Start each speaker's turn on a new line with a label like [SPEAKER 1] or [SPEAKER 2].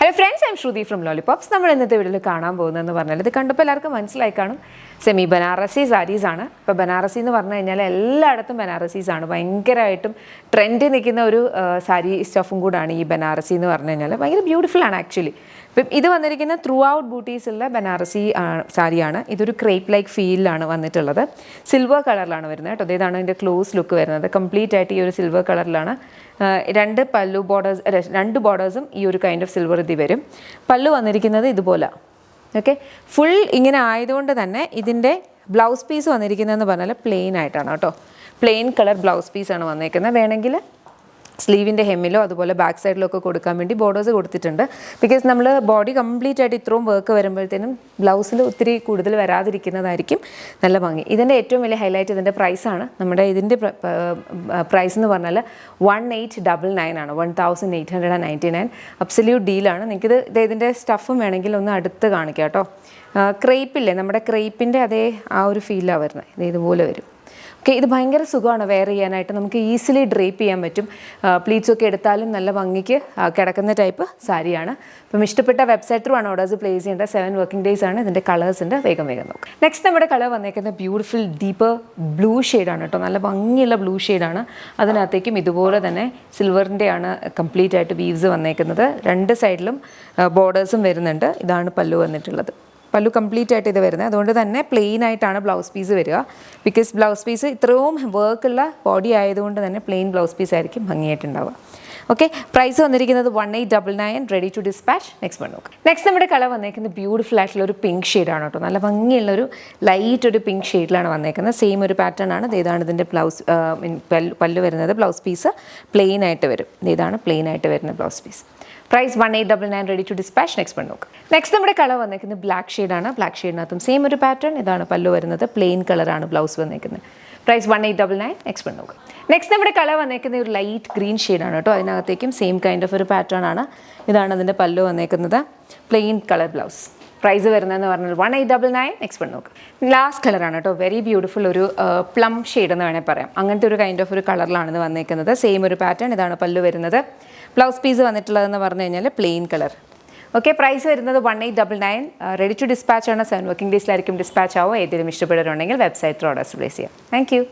[SPEAKER 1] Hello friends, I'm Shruthi from Lollipops. നമ്മൾ ഇന്നത്തെ വീഡിയോയിൽ കാണാൻ പോകുന്നതെന്ന് പറഞ്ഞാൽ ഇത് കണ്ടപ്പോൾ എല്ലാവർക്കും മനസ്സിലായി കാണും, സെമി ബനാറസി സാരീസാണ്. ഇപ്പോൾ ബനാറസി എന്ന് പറഞ്ഞു കഴിഞ്ഞാൽ എല്ലായിടത്തും ബനാറസീസാണ്, ഭയങ്കരമായിട്ടും ട്രെൻഡിൽ നിൽക്കുന്ന ഒരു സാരി സ്റ്റഫും കൂടാണ് ഈ ബനാറസി എന്ന് പറഞ്ഞു കഴിഞ്ഞാൽ. ഭയങ്കര ബ്യൂട്ടിഫുൾ ആണ് ആക്ച്വലി. ഇപ്പം ഇത് വന്നിരിക്കുന്ന ത്രൂ ഔട്ട് ബൂട്ടീസുള്ള ബനാറസി സാരിയാണ്. ഇതൊരു ക്രേപ്പ് ലൈക്ക് ഫീലിലാണ് വന്നിട്ടുള്ളത്. സിൽവർ കളറിലാണ് വരുന്നത് കേട്ടോ. ഇതാണ് ഇതിൻ്റെ ക്ലോസ് ലുക്ക് വരുന്നത്. കംപ്ലീറ്റ് ആയിട്ട് ഈ ഒരു സിൽവർ കളറിലാണ്. രണ്ട് ബോർഡേഴ്സും ഈ ഒരു കൈൻഡ് ഓഫ് സിൽവർ ഇത് വരും. പല്ലു വന്നിരിക്കുന്നത് ഇതുപോലെ. ഓക്കെ, ഫുൾ ഇങ്ങനെ ആയതുകൊണ്ട് തന്നെ ഇതിൻ്റെ ബ്ലൗസ് പീസ് വന്നിരിക്കുന്നതെന്ന് പറഞ്ഞാൽ പ്ലെയിൻ ആയിട്ടാണ് കേട്ടോ. പ്ലെയിൻ കളർ ബ്ലൗസ് പീസാണ് വന്നേക്കുന്നത്. വേണമെങ്കിൽ സ്ലീവിൻ്റെ ഹെമ്മിലോ അതുപോലെ ബാക്ക് സൈഡിലോ ഒക്കെ കൊടുക്കാൻ വേണ്ടി ബോർഡേഴ്സ് കൊടുത്തിട്ടുണ്ട്. ബിക്കോസ് നമ്മൾ ബോഡി കംപ്ലീറ്റ് ആയിട്ട് ഇത്രയും വർക്ക് വരുമ്പോഴത്തേനും ബ്ലൗസിൽ ഒത്തിരി കൂടുതൽ വരാതിരിക്കുന്നതായിരിക്കും നല്ല ഭംഗി. ഇതിൻ്റെ ഏറ്റവും വലിയ ഹൈലൈറ്റ് ഇതിൻ്റെ പ്രൈസാണ്. നമ്മുടെ ഇതിൻ്റെ പ്രൈസ് എന്ന് പറഞ്ഞാൽ 1899 ആണ്. 1899 അബ്സല്യൂട്ട് ഡീലാണ്. നിങ്ങൾക്കിത് ഇതിൻ്റെ സ്റ്റഫും വേണമെങ്കിൽ ഒന്ന് അടുത്ത് കാണിക്കാം കേട്ടോ. ക്രേപ്പില്ലേ, നമ്മുടെ ക്രേപ്പിൻ്റെ അതേ ആ ഒരു ഫീലാണ് വരുന്നത്. ഇതുപോലെ വരും. ഓക്കെ, ഇത് ഭയങ്കര സുഖമാണ് വെയർ ചെയ്യാനായിട്ട്. നമുക്ക് ഈസിലി ഡ്രേപ്പ് ചെയ്യാൻ പറ്റും. പ്ലീറ്റ്സൊക്കെ എടുത്താലും നല്ല ഭംഗിക്ക് കിടക്കുന്ന ടൈപ്പ് സാരിയാണ്. അപ്പം ഇഷ്ടപ്പെട്ട വെബ്സൈറ്റ് ത്രൂ ആണ് ഓർഡേഴ്സ് പ്ലേസ് ചെയ്യേണ്ടത്. 7 വർക്കിംഗ് ഡേയ്സ് ആണ്. ഇതിൻ്റെ കളേഴ്സ് ഉണ്ട്, വേഗം നോക്കാം. നെക്സ്റ്റ് നമ്മുടെ കളർ വന്നേക്കുന്നത് ബ്യൂട്ടിഫുൾ ഡീപ്പ് ബ്ലൂ ഷെയ്ഡാണ് കേട്ടോ. നല്ല ഭംഗിയുള്ള ബ്ലൂ ഷെയ്ഡാണ്. അതിനകത്തേക്കും ഇതുപോലെ തന്നെ സിൽവറിൻ്റെയാണ് കംപ്ലീറ്റ് ആയിട്ട് വീവ്സ് വന്നേക്കുന്നത്. രണ്ട് സൈഡിലും ബോർഡേഴ്സും വരുന്നുണ്ട്. ഇതാണ് പല്ലു വന്നിട്ടുള്ളത്. പല്ലു കംപ്ലീറ്റ് ആയിട്ട് ഇത് വരുന്നത്. അതുകൊണ്ട് തന്നെ പ്ലെയിൻ ആയിട്ടാണ് ബ്ലൗസ് പീസ് വരിക. ബിക്കോസ് ബ്ലൗസ് പീസ് ഇത്രയും വർക്കുള്ള ബോഡി ആയതുകൊണ്ട് തന്നെ പ്ലെയിൻ ബ്ലൗസ് പീസ് ആയിരിക്കും ഭംഗിയായിട്ടുണ്ടാവുക. ഓക്കെ, പ്രൈസ് വന്നിരിക്കുന്നത് 1899, ready to dispatch. Next one നോക്കാം. നെക്സ്റ്റ് നമ്മുടെ കളർ വന്നേക്കുന്നത് ബ്യൂട്ടിഫുൾ ആയിട്ടുള്ള ഒരു പിങ്ക് ഷെയ്ഡാണ് കേട്ടോ. നല്ല ഭംഗിയുള്ള ഒരു ലൈറ്റ് ഒരു പിങ്ക് ഷെയ്ഡിലാണ് വന്നേക്കുന്നത്. സെയിം ഒരു പാറ്റേൺ ആണ്. ഇതാണ് ഇതിൻ്റെ ബ്ലൗസ് പല്ലു വരുന്നത്. ബ്ലൗസ് പീസ് പ്ലെയിൻ ആയിട്ട് വരും. ഇതാണ് പ്ലെയിൻ ആയിട്ട് വരുന്ന blouse piece. Price 1899, ready to dispatch. Next one നോക്കാം. നെക്സ്റ്റ് നമ്മുടെ കളർ വന്നേക്കുന്നത് ബ്ലാക്ക് ഷെയ്ഡാണ്. ബ്ലാക്ക് ഷെയ്ഡിനകത്തും സെയിം ഒരു പാറ്റേൺ. ഇതാണ് പല്ലു വരുന്നത്. പ്ലെയിൻ കളറാണ് ബ്ലൗസ് വന്നേക്കുന്നത്. പ്രൈസ് 1899. നെക്സ്റ്റ് വൺ നോക്കാം. നെക്സ്റ്റ് നമ്മുടെ കളർ വന്നേക്കുന്ന ഒരു ലൈറ്റ് ഗ്രീൻ ഷെയ്ഡാണ് കേട്ടോ. അതിനകത്തേക്കും സെയിം കൈൻഡ് ഓഫ് ഒരു പാറ്റേൺ ആണ്. ഇതാണ് അതിൻ്റെ പല്ലു വന്നേക്കുന്നത്. Plain colour blouse. പ്രൈസ് വരുന്നതെന്ന് പറഞ്ഞാൽ 1899. നെക്സ്റ്റ് വൺ നോക്കാം. ലാസ്റ്റ് കളറാണ് കേട്ടോ. വെരി ബ്യൂട്ടിഫുൾ ഒരു പ്ലം ഷെയ്ഡ് എന്ന് വേണേൽ പറയാം. അങ്ങനത്തെ ഒരു കൈൻഡ് ഓഫ് ഒരു കളറിലാണ് ഇത് വന്നേക്കുന്നത്. സെയിം ഒരു പാറ്റേൺ. ഇതാണ് പല്ലു വരുന്നത്. ബ്ലൗസ് പീസ് വന്നിട്ടുള്ളതെന്ന് പറഞ്ഞു കഴിഞ്ഞാൽ പ്ലെയിൻ കളർ. ഓക്കെ, പ്രൈസ് വരുന്നത് 1899. റെഡി ടു ഡിസ്പാച്ച് ആണ്. 7 വർക്കിംഗ് ഡേയ്സിലായിരിക്കും ഡിസ്പാച്ച് ആവുക. ഏതെങ്കിലും ഇഷ്ടപ്പെടുന്നുണ്ടെങ്കിൽ വെബ്സൈറ്റിൽ ഓർഡേഴ്സ് പ്ലേസ് ചെയ്യാം. Thank you.